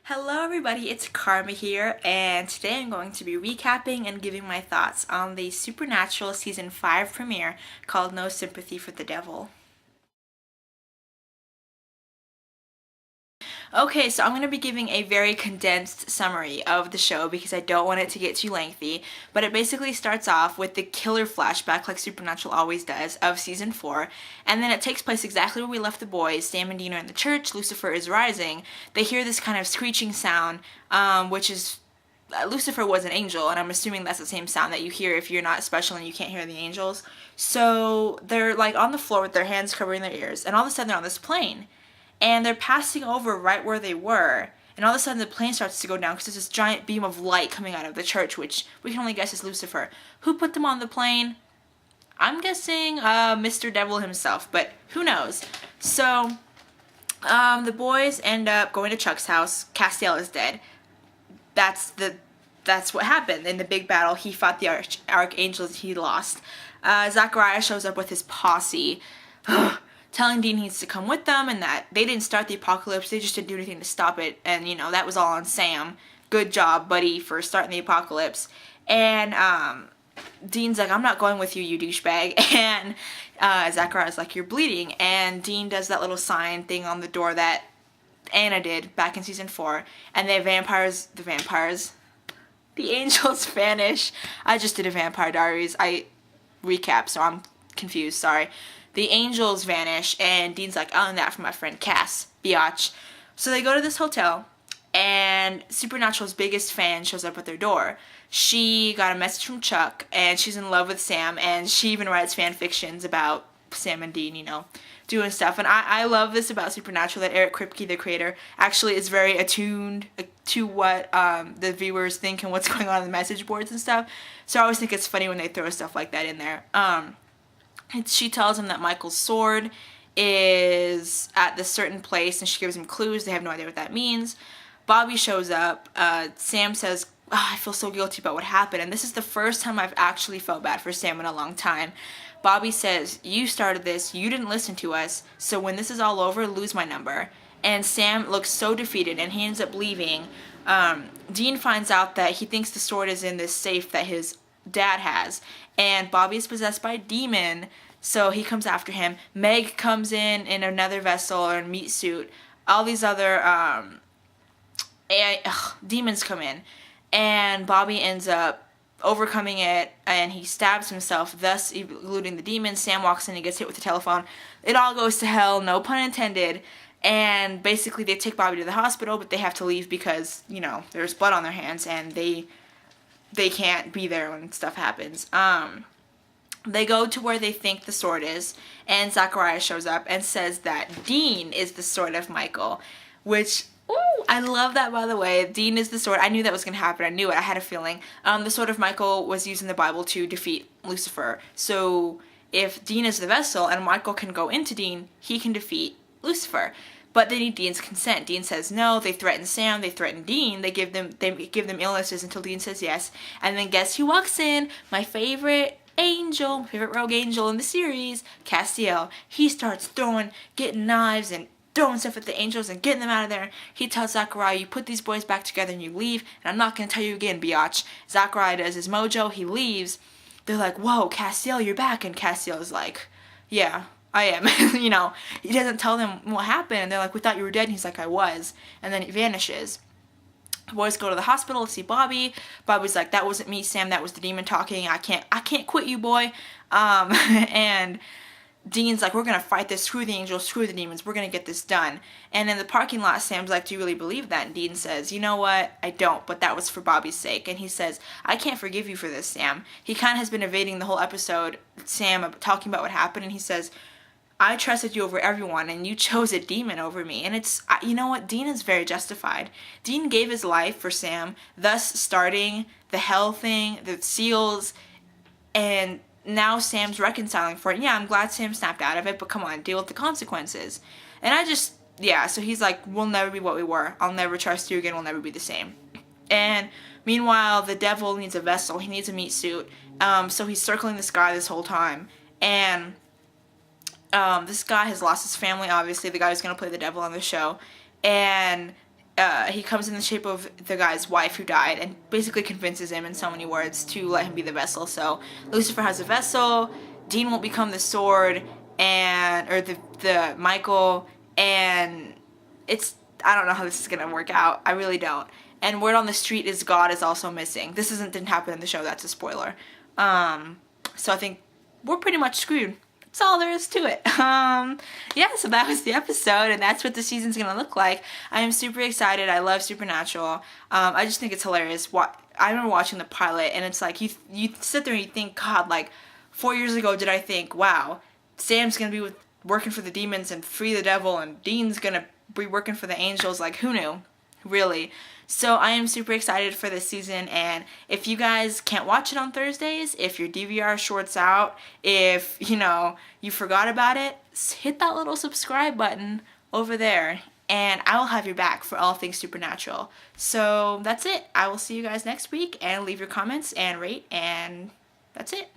Hello everybody, it's Karma here, and today I'm going to be recapping and giving my thoughts on the Supernatural Season 5 premiere called No Sympathy for the Devil. Okay, so I'm going to be giving a very condensed summary of the show because I don't want it to get too lengthy, but it basically starts off with the killer flashback, like Supernatural always does, of Season 4, and then it takes place exactly where we left the boys. Sam and Dean are in the church, Lucifer is rising, they hear this kind of screeching sound, which is Lucifer was an angel, and I'm assuming that's the same sound that you hear if you're not special and you can't hear the angels. So they're like on the floor with their hands covering their ears, and all of a sudden they're on this plane and they're passing over right where they were. And all of a sudden the plane starts to go down because there's this giant beam of light coming out of the church, which we can only guess is Lucifer. Who put them on the plane? I'm guessing Mr. Devil himself, but who knows? So the boys end up going to Chuck's house. Castiel is dead. That's what happened in the big battle. He fought the archangels. He lost. Zachariah shows up with his posse. Telling Dean he needs to come with them and that they didn't start the apocalypse, they just didn't do anything to stop it, and that was all on Sam. Good job, buddy, for starting the apocalypse. And Dean's like, I'm not going with you, you douchebag. And Zachariah's like, you're bleeding. And Dean does that little sign thing on the door that Anna did back in season 4. And the angels vanish. I just did a Vampire Diaries. I recap, so I'm confused, sorry. The angels vanish, and Dean's like, I'll learn that from my friend Cass, biatch. So they go to this hotel, and Supernatural's biggest fan shows up at their door. She got a message from Chuck, and she's in love with Sam, and she even writes fan fictions about Sam and Dean, doing stuff. And I love this about Supernatural, that Eric Kripke, the creator, actually is very attuned to what the viewers think and what's going on in the message boards and stuff. So I always think it's funny when they throw stuff like that in there. She tells him that Michael's sword is at this certain place, and she gives him clues. They have no idea what that means. Bobby shows up. Sam says, I feel so guilty about what happened. And this is the first time I've actually felt bad for Sam in a long time. Bobby says, you started this. You didn't listen to us. So when this is all over, lose my number. And Sam looks so defeated, and he ends up leaving. Dean finds out that he thinks the sword is in this safe that his dad has, and Bobby is possessed by a demon, so he comes after him. Meg comes in another vessel or meat suit. All these other demons come in, and Bobby ends up overcoming it, and he stabs himself, thus eluding the demons. Sam walks in and gets hit with the telephone. It all goes to hell, no pun intended. And basically they take Bobby to the hospital, but they have to leave because there's blood on their hands, and they can't be there when stuff happens. They go to where they think the sword is, and Zachariah shows up and says that Dean is the sword of Michael, which, ooh, I love that, by the way. Dean is the sword. I knew that was going to happen. I knew it. I had a feeling. The sword of Michael was used in the Bible to defeat Lucifer. So if Dean is the vessel and Michael can go into Dean, he can defeat Lucifer. But they need Dean's consent. Dean says no. They threaten Sam. They threaten Dean. They give them illnesses until Dean says yes. And then guess who walks in? My favorite angel, my favorite rogue angel in the series, Castiel. He starts getting knives and throwing stuff at the angels and getting them out of there. He tells Zachariah, you put these boys back together and you leave, and I'm not going to tell you again, biatch. Zachariah does his mojo. He leaves. They're like, whoa, Castiel, you're back. And Castiel's like, yeah, I am. He doesn't tell them what happened. And they're like, we thought you were dead. And he's like, I was. And then he vanishes. The boys go to the hospital to see Bobby. Bobby's like, that wasn't me, Sam. That was the demon talking. I can't quit you, boy. And Dean's like, we're going to fight this. Screw the angels. Screw the demons. We're going to get this done. And in the parking lot, Sam's like, do you really believe that? And Dean says, you know what? I don't, but that was for Bobby's sake. And he says, I can't forgive you for this, Sam. He kind of has been evading the whole episode, Sam, talking about what happened. And he says, I trusted you over everyone, and you chose a demon over me. And it's, you know what? Dean is very justified. Dean gave his life for Sam, thus starting the hell thing, the seals, and now Sam's reconciling for it. Yeah, I'm glad Sam snapped out of it, but come on, deal with the consequences. And so he's like, we'll never be what we were. I'll never trust you again. We'll never be the same. And meanwhile, the devil needs a vessel. He needs a meat suit. So he's circling the sky this whole time. And this guy has lost his family, obviously, the guy who's going to play the devil on the show, and he comes in the shape of the guy's wife who died and basically convinces him in so many words to let him be the vessel. So Lucifer has a vessel, Dean won't become the sword, or the Michael, and I don't know how this is gonna work out. I really don't. And word on the street is God is also missing. This didn't happen in the show. That's a spoiler. So I think we're pretty much screwed. That's all there is to it. Yeah, so that was the episode, and that's what the season's gonna look like. I am super excited. I love Supernatural. I just think it's hilarious. I remember watching the pilot, and it's like you sit there and you think, God, like 4 years ago, did I think, wow, Sam's gonna be working for the demons and free the devil, and Dean's gonna be working for the angels? Like, who knew? Really. So I am super excited for this season, and if you guys can't watch it on Thursdays, if your DVR shorts out, if, you forgot about it, hit that little subscribe button over there, and I will have your back for all things Supernatural. So that's it. I will see you guys next week, and leave your comments and rate, and that's it.